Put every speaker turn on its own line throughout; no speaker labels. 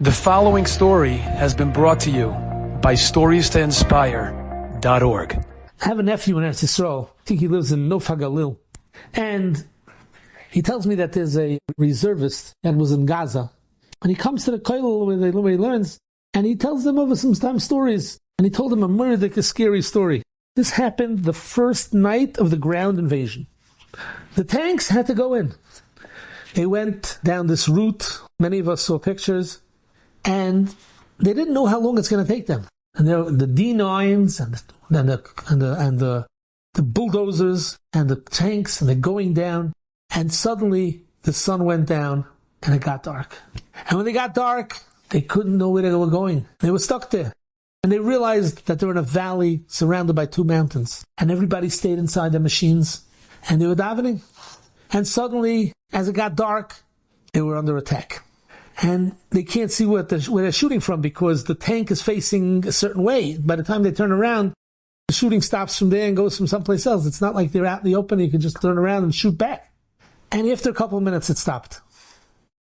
The following story has been brought to you by StoriesToInspire.org.
I have a nephew in Eretz Yisrael. I think he lives in Nof HaGalil. And he tells me that there's a reservist that was in Gaza. And he comes to the kollel where he learns, and he tells them over some stories. And he told them a scary story. This happened the first night of the ground invasion. The tanks had to go in. They went down this route. Many of us saw pictures. And they didn't know how long it's going to take them. And the D9s and the bulldozers and the tanks, and they're going down. And suddenly the sun went down and it got dark. And when it got dark, they couldn't know where they were going. They were stuck there. And they realized that they're in a valley surrounded by two mountains. And everybody stayed inside their machines. And they were davening. And suddenly, as it got dark, they were under attack. And they can't see where they're shooting from because the tank is facing a certain way. By the time they turn around, the shooting stops from there and goes from someplace else. It's not like they're out in the open, you can just turn around and shoot back. And after a couple of minutes, it stopped.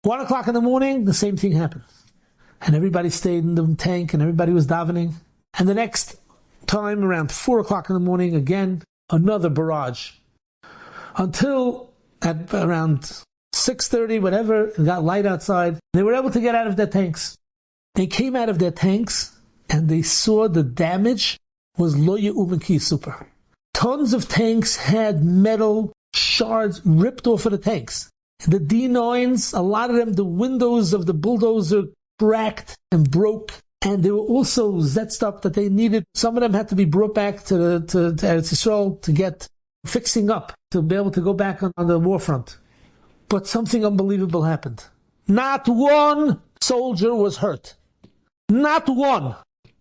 1 o'clock in the morning, the same thing happened. And everybody stayed in the tank and everybody was davening. And the next time, around 4 o'clock in the morning, again, another barrage. Until at around 6:30, whatever, it got light outside. They were able to get out of their tanks. They came out of their tanks and they saw the damage was lo ye'umen ki super. Tons of tanks had metal shards ripped off of the tanks. The D9s, a lot of them, the windows of the bulldozer cracked and broke. And they were also zetzed up that they needed. Some of them had to be brought back to Eretz Yisrael to get fixing up, to be able to go back on the war front. But something unbelievable happened. Not one soldier was hurt. Not one.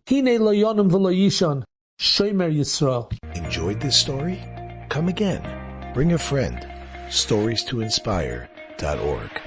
Hine lo yonim v'lo yishon, shomer Yisrael.
Enjoyed this story? Come again. Bring a friend. StoriesToInspire.org